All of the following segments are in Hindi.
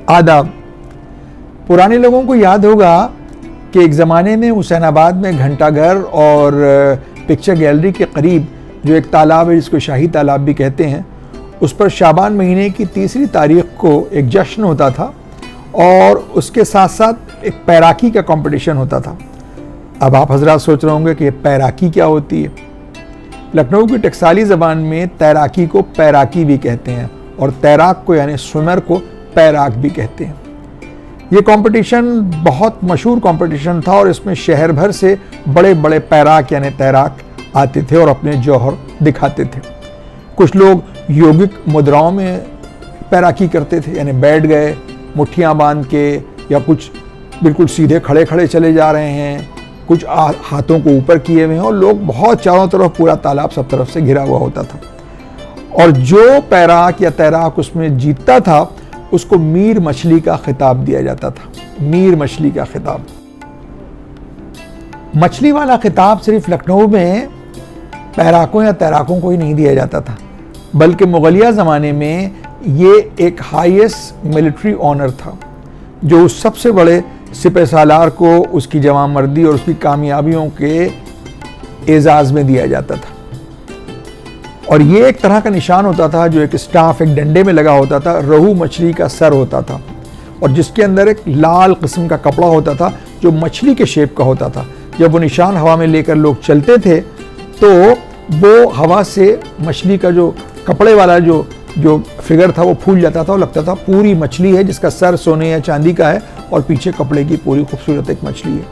आदाब। पुराने लोगों को याद होगा कि एक ज़माने में हुसैनाबाद में घंटाघर और पिक्चर गैलरी के करीब जो एक तालाब है जिसको शाही तालाब भी कहते हैं, उस पर शाबान महीने की 3 तारीख को एक जश्न होता था और उसके साथ साथ एक पैराकी का कंपटीशन होता था। अब आप हजरात सोच रहे होंगे कि पैराकी क्या होती है। लखनऊ की टकसाली ज़बान में तैराकी को पैराकी भी कहते हैं और तैराक को यानी स्विमर को पैराक भी कहते हैं। ये कंपटीशन बहुत मशहूर कंपटीशन था और इसमें शहर भर से बड़े बड़े पैराक यानी तैराक आते थे और अपने जौहर दिखाते थे। कुछ लोग योगिक मुद्राओं में पैराकी करते थे, यानी बैठ गए मुट्ठियाँ बांध के, या कुछ बिल्कुल सीधे खड़े खड़े चले जा रहे हैं, कुछ हाथों को ऊपर किए हुए हैं, और लोग बहुत चारों तरफ पूरा तालाब सब तरफ से घिरा हुआ होता था। और जो पैराक या तैराक उसमें जीतता था उसको मीर मछली का खिताब दिया जाता था। मीर मछली का खिताब। मछली वाला खिताब सिर्फ लखनऊ में पैराकों या तैराकों को ही नहीं दिया जाता था, बल्कि मुगलिया ज़माने में ये एक हाईएस्ट मिलिट्री ऑनर था जो उस सबसे बड़े सिपह सालार को उसकी जवामर्दी और उसकी कामयाबियों के एजाज़ में दिया जाता था। और ये एक तरह का निशान होता था जो एक स्टाफ, एक डंडे में लगा होता था। रोहू मछली का सर होता था और जिसके अंदर एक लाल किस्म का कपड़ा होता था जो मछली के शेप का होता था। जब वो निशान हवा में लेकर लोग चलते थे तो वो हवा से मछली का जो कपड़े वाला जो फिगर था वो फूल जाता था और लगता था पूरी मछली है जिसका सर सोने या चांदी का है और पीछे कपड़े की पूरी खूबसूरत एक मछली है।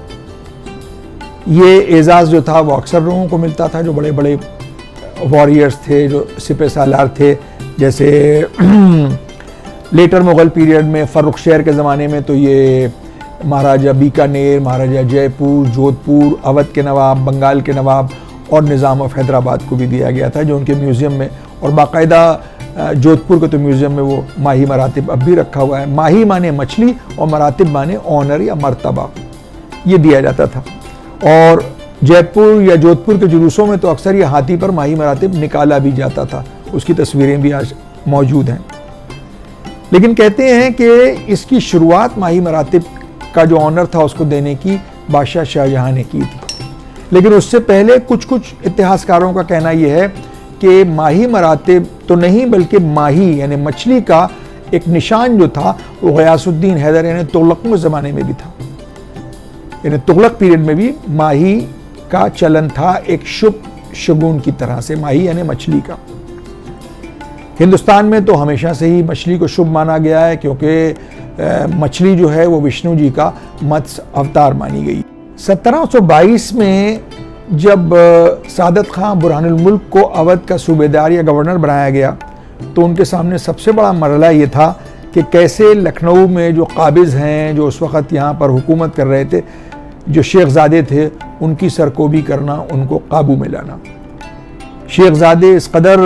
ये एजाज़ जो था वो अक्सर लोगों को मिलता था जो बड़े बड़े वॉरियर्स थे, जो सिपह सालार थे। जैसे लेटर मुग़ल पीरियड में फ़र्रुखशहर के ज़माने में तो ये महाराजा बीकानेर, महाराजा जयपुर, जोधपुर, अवध के नवाब, बंगाल के नवाब और निज़ाम ऑफ हैदराबाद को भी दिया गया था, जो उनके म्यूज़ियम में, और बाकायदा जोधपुर के तो म्यूज़ियम में वो माही मरातिब अब भी रखा हुआ है। माही माने मछली और मरातिब माने ऑनर या मर्तबा, ये दिया जाता था। और जयपुर या जोधपुर के जुलूसों में तो अक्सर ये हाथी पर माही मरातिब निकाला भी जाता था, उसकी तस्वीरें भी आज मौजूद हैं। लेकिन कहते हैं कि इसकी शुरुआत माही मरातिब का जो ऑनर था उसको देने की बादशाह शाहजहां ने की थी। लेकिन उससे पहले कुछ इतिहासकारों का कहना यह है कि माही मरातिब तो नहीं बल्कि माही यानी मछली का एक निशान जो था वो गयासुद्दीन हैदर यानी तुगलकों के ज़माने में भी था। यानी तुगलक पीरियड में भी माही का चलन था एक शुभ शगुन की तरह से, माही यानी मछली का। हिंदुस्तान में तो हमेशा से ही मछली को शुभ माना गया है क्योंकि मछली जो है वो विष्णु जी का मत्स्य अवतार मानी गई। 1722 में जब सादत खां बुरहानुल मुल्क को अवध का सूबेदार या गवर्नर बनाया गया तो उनके सामने सबसे बड़ा मरला ये था कि कैसे लखनऊ में जो काबिज़ हैं, जो उस वक़्त यहाँ पर हुकूमत कर रहे थे, जो शेखज़ादे थे, उनकी सरकोबी करना, उनको काबू में लाना। शेखज़ादे इस कदर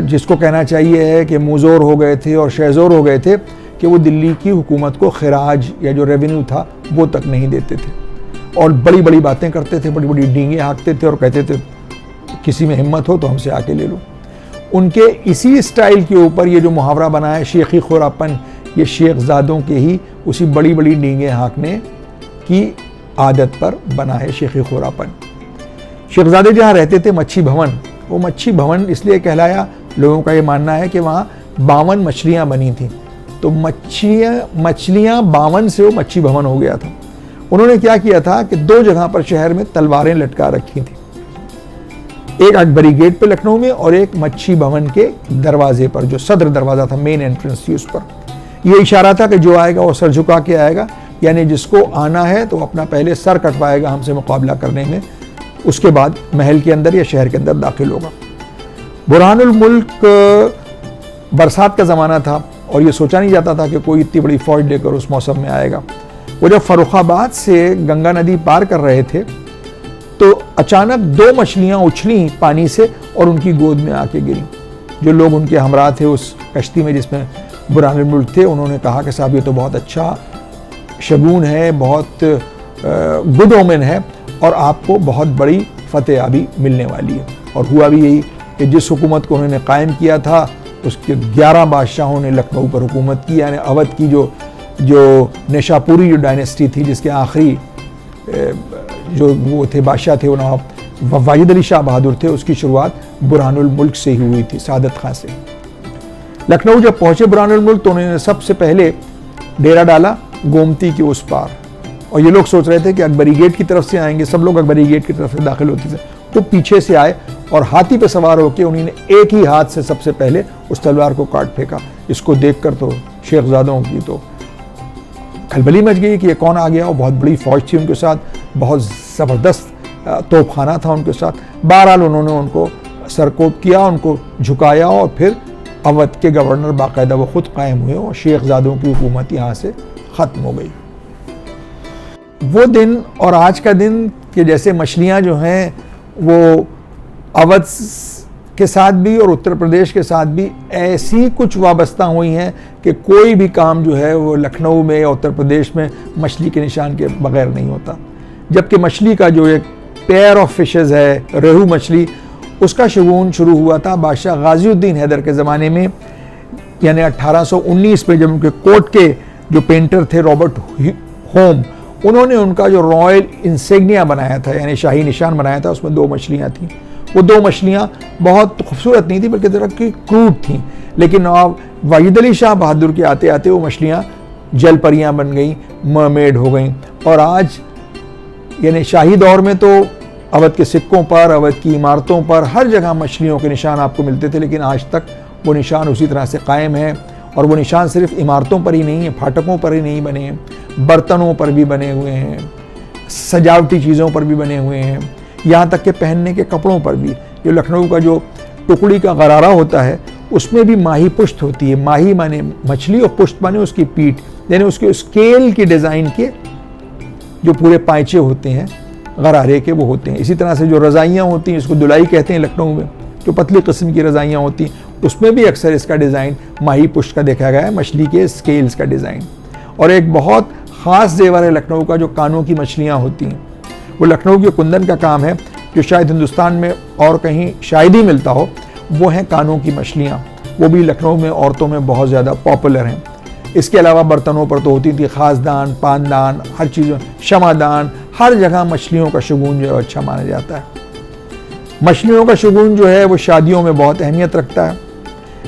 जिसको कहना चाहिए है कि मुज़ोर हो गए थे और शहज़ोर हो गए थे कि वो दिल्ली की हुकूमत को खराज या जो रेवेन्यू था वो तक नहीं देते थे और बड़ी बड़ी बातें करते थे, बड़ी बड़ी डींगे हाँकते थे और कहते थे किसी में हिम्मत हो तो हमसे आके ले लो। उनके इसी स्टाइल के ऊपर ये जो मुहावरा बना है शेखी खोरापन, ये शेखज़ादों के ही उसी बड़ी बड़ी डींगे हाँकने की आदत पर बना है शेखी खोरापन। शेखज़ादे जहाँ रहते थे मच्छी भवन, वो मच्छी भवन इसलिए कहलाया, लोगों का ये मानना है कि वहाँ 52 मछलियाँ बनी थी, तो मछलियाँ 52 से वो मच्छी भवन हो गया था। उन्होंने क्या किया था कि 2 जगह पर शहर में तलवारें लटका रखी थी, एक अकबरी गेट पे लखनऊ में और एक मच्छी भवन के दरवाजे पर, जो सदर दरवाज़ा था, मेन एंट्रेंस थी, उस पर। यह इशारा था कि जो आएगा वो सर झुका के आएगा, यानी जिसको आना है तो अपना पहले सर कटवाएगा हमसे मुकाबला करने में, उसके बाद महल के अंदर या शहर के अंदर दाखिल होगा। बुरहानुल मुल्क बरसात का ज़माना था और ये सोचा नहीं जाता था कि कोई इतनी बड़ी फौज लेकर उस मौसम में आएगा। वो जब फर्रुखाबाद से गंगा नदी पार कर रहे थे तो अचानक 2 मछलियाँ उछली पानी से और उनकी गोद में आके गिरी। जो लोग उनके हमरा थे उस कश्ती में जिसमें बुरहानुल मुल्क थे, उन्होंने कहा कि साहब ये तो बहुत अच्छा शगुन है, बहुत गुड ओमेन है और आपको बहुत बड़ी फतेहाबी मिलने वाली है। और हुआ भी यही कि जिस हुकूमत को उन्होंने कायम किया था उसके 11 बादशाहों ने लखनऊ पर हुकूमत की, यानी अवध की जो निशापुरी जो डायनेस्टी थी, जिसके आखिरी जो वो थे बादशाह थे, वो नवाब वाजिद अली शाह बहादुर थे, उसकी शुरुआत बुरहानुल मुल्क से ही हुई थी, सादत खां से। लखनऊ जब पहुंचे बुरहानुल मुल्क तो उन्होंने सबसे पहले डेरा डाला गोमती के उस पार, और ये लोग सोच रहे थे कि अकबरी गेट की तरफ से आएंगे, सब लोग अकबरी गेट की तरफ से दाखिल होते थे, तो पीछे से आए और हाथी पे सवार होकर उन्होंने एक ही हाथ से सबसे पहले उस तलवार को काट फेंका। इसको देखकर तो शेखजादों की तो खलबली मच गई कि ये कौन आ गया, और बहुत बड़ी फौज थी उनके साथ, बहुत ज़बरदस्त तोपखाना था उनके साथ। बहरहाल उन्होंने उनको सरकोब किया, उनको झुकाया, और फिर अवध के गवर्नर बाकायदा वो खुद कायम हुए और शेखजादों की हुकूमत यहाँ से ख़त्म हो गई। वो दिन और आज का दिन कि जैसे मछलियाँ जो हैं वो अवध के साथ भी और उत्तर प्रदेश के साथ भी ऐसी कुछ वाबस्ता हुई हैं कि कोई भी काम जो है वो लखनऊ में या उत्तर प्रदेश में मछली के निशान के बगैर नहीं होता। जबकि मछली का जो एक पेयर ऑफ फिशेस है, रेहू मछली, उसका शगुन शुरू हुआ था बादशाह गाजिउद्दीन हैदर के ज़माने में, यानी 1819 में, जब उनके कोर्ट के जो पेंटर थे रॉबर्ट होम, उन्होंने उनका जो रॉयल इंसिग्निया बनाया था, यानी शाही निशान बनाया था, उसमें 2 मछलियाँ थीं। वो 2 मछलियाँ बहुत खूबसूरत नहीं थी बल्कि ज़रा की क्रूड थीं, लेकिन नवाब वाजिद अली शाह बहादुर के आते आते वो मछलियाँ जल परियाँ बन गईं, मरमेड हो गईं। और आज यानी शाही दौर में तो अवध के सिक्कों पर, अवध की इमारतों पर, हर जगह मछलियों के निशान आपको मिलते थे, लेकिन आज तक वो निशान उसी तरह से कायम है। और वो निशान सिर्फ इमारतों पर ही नहीं है, फाटकों पर ही नहीं बने हैं, बर्तनों पर भी बने हुए हैं, सजावटी चीज़ों पर भी बने हुए हैं, यहाँ तक कि पहनने के कपड़ों पर भी। जो लखनऊ का जो टुकड़ी का गरारा होता है उसमें भी माही पुष्ट होती है। माही माने मछली और पुष्ट माने उसकी पीठ, यानी उसके स्केल की डिज़ाइन के जो पूरे पाइचे होते हैं गरारे के वो होते हैं। इसी तरह से जो रज़ाइयाँ होती हैं, इसको दुलाई कहते हैं लखनऊ में, जो पतली किस्म की रज़ाइयाँ होती हैं, उसमें भी अक्सर इसका डिज़ाइन माही पुष्ट का देखा गया है, मछली के स्केल्स का डिज़ाइन। और एक बहुत ख़ास जेवर है लखनऊ का, जो कानों की मछलियाँ होती हैं, वो लखनऊ के कुंदन का काम है, जो शायद हिंदुस्तान में और कहीं शायद ही मिलता हो, वो हैं कानों की मछलियाँ। वो भी लखनऊ में औरतों में बहुत ज़्यादा पॉपुलर हैं। इसके अलावा बर्तनों पर तो होती थी खासदान, पानदान, हर चीज़ों, शमादान, हर जगह मछलियों का शगुन जो है अच्छा माना जाता है। मछलियों का शगुन जो है वो शादियों में बहुत अहमियत रखता है।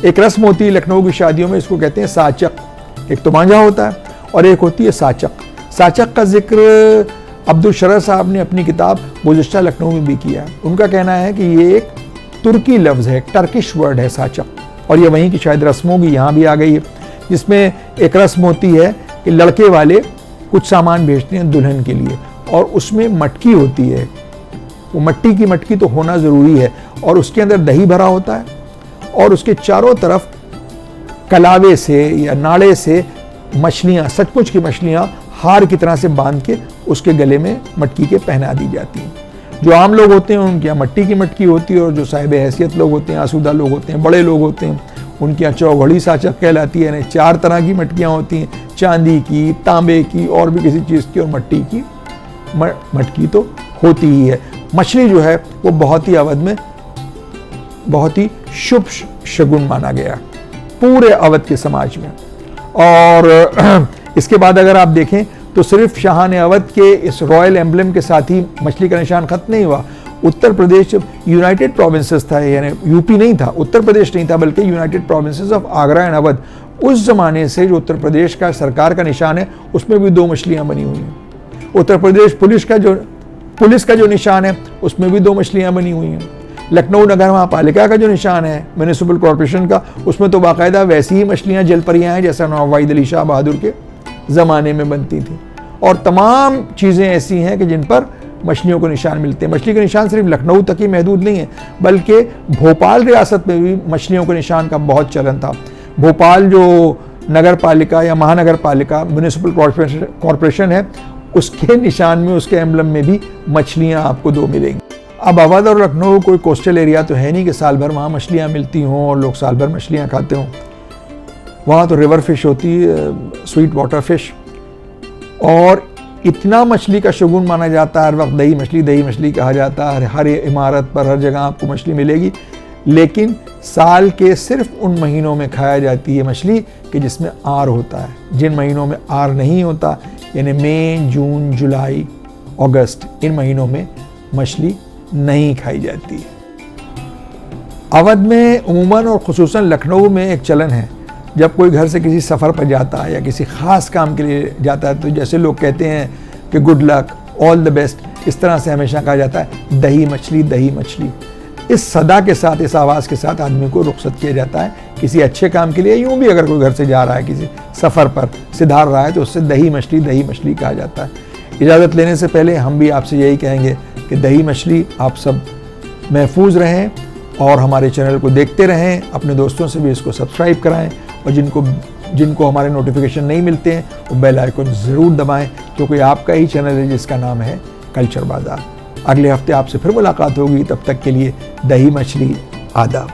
एक रस्म होती है लखनऊ की शादियों में, इसको कहते हैं साचक। एक तो मांझा होता है और एक होती है साचक। साचक का जिक्र अब्दुल शरर साहब ने अपनी किताब गुज़िश्ता लखनऊ में भी किया। उनका कहना है कि ये एक तुर्की लफ्ज़ है, टर्किश वर्ड है साचक, और ये वहीं की शायद रस्मों की यहाँ भी आ गई है, जिसमें एक रस्म होती है कि लड़के वाले कुछ सामान भेजते हैं दुल्हन के लिए, और उसमें मटकी होती है। वो मट्टी की मटकी तो होना ज़रूरी है, और उसके अंदर दही भरा होता है, और उसके चारों तरफ कलावे से या नाड़े से मछलियाँ, सचमुच की मछलियाँ हार की तरह से बांध के उसके गले में मटकी के पहना दी जाती हैं। जो आम लोग होते हैं उनके यहाँ मट्टी की मटकी होती है, और जो साहिब हैसियत लोग होते हैं, आसूदा लोग होते हैं, बड़े लोग होते हैं, उनके यहाँ चौघड़ी साचक कहलाती है। यानी 4 तरह की मटकियाँ होती हैं, चांदी की, तांबे की, और भी किसी चीज़ की, और मट्टी की मटकी तो होती ही है। मछली जो है वो बहुत ही अवध में बहुत ही शुभ शगुन माना गया पूरे अवध के समाज में। और इसके बाद अगर आप देखें तो सिर्फ शाहान अवध के इस रॉयल एम्बलम के साथ ही मछली का निशान खत्म नहीं हुआ। उत्तर प्रदेश यूनाइटेड प्रोविंसेस था, यानी यूपी नहीं था, उत्तर प्रदेश नहीं था, बल्कि United provinces of Agra and Awadh, उस ज़माने से जो उत्तर प्रदेश का सरकार का निशान है उसमें भी 2 मछलियाँ बनी हुई हैं। उत्तर प्रदेश पुलिस का जो निशान है उसमें भी 2 मछलियाँ बनी हुई हैं। लखनऊ नगर महापालिका का जो निशान है म्यूनिसिपल कॉरपोरेशन का, उसमें तो बाकायदा वैसी ही मछलियाँ जल परियाँ हैं जैसा नवाब वाहिद अली शाह बहादुर के ज़माने में बनती थी। और तमाम चीज़ें ऐसी हैं कि जिन पर मछलियों को निशान मिलते हैं। मछली के निशान सिर्फ लखनऊ तक ही महदूद नहीं है, बल्कि भोपाल रियासत में भी मछलियों के निशान का बहुत चलन था। भोपाल जो नगर पालिका या महानगर पालिका म्यूनिसिपल कॉरपोरेशन है, उसके निशान में, उसके एम्बलम में भी मछलियाँ आपको 2 मिलेंगी। अब अवध और लखनऊ कोई कोस्टल एरिया तो है नहीं कि साल भर वहाँ मछलियाँ मिलती हों और लोग साल भर मछलियाँ खाते हों। वहाँ तो रिवर फिश होती है, स्वीट वाटर फिश, और इतना मछली का शगुन माना जाता है। हर वक्त दही मछली कहा जाता है, हर इमारत पर, हर जगह आपको मछली मिलेगी। लेकिन साल के सिर्फ उन महीनों में खाया जाती है मछली कि जिसमें आर होता है। जिन महीनों में आर नहीं होता, यानी मई, जून, जुलाई, अगस्त, इन महीनों में मछली नहीं खाई जाती है। अवध में उमूमन और खुसूसन लखनऊ में एक चलन है, जब कोई घर से किसी सफ़र पर जाता है या किसी ख़ास काम के लिए जाता है, तो जैसे लोग कहते हैं कि good luck, all the best, इस तरह से हमेशा कहा जाता है दही मछली, दही मछली। इस सदा के साथ, इस आवाज़ के साथ आदमी को रुखसत किया जाता है किसी अच्छे काम के लिए। यूँ भी अगर कोई घर से जा रहा है, किसी सफ़र पर सिधार रहा है, तो उससे दही मछली कहा जाता है। इजाज़त लेने से पहले हम भी आपसे यही कहेंगे कि दही मछली आप सब महफूज रहें और हमारे चैनल को देखते रहें। अपने दोस्तों से भी इसको सब्सक्राइब कराएं और जिनको हमारे नोटिफिकेशन नहीं मिलते हैं वो बेल आइकन ज़रूर दबाएं, क्योंकि आपका ही चैनल है जिसका नाम है कल्चर बाज़ार। अगले हफ्ते आपसे फिर मुलाकात होगी, तब तक के लिए दही मछली आदाब।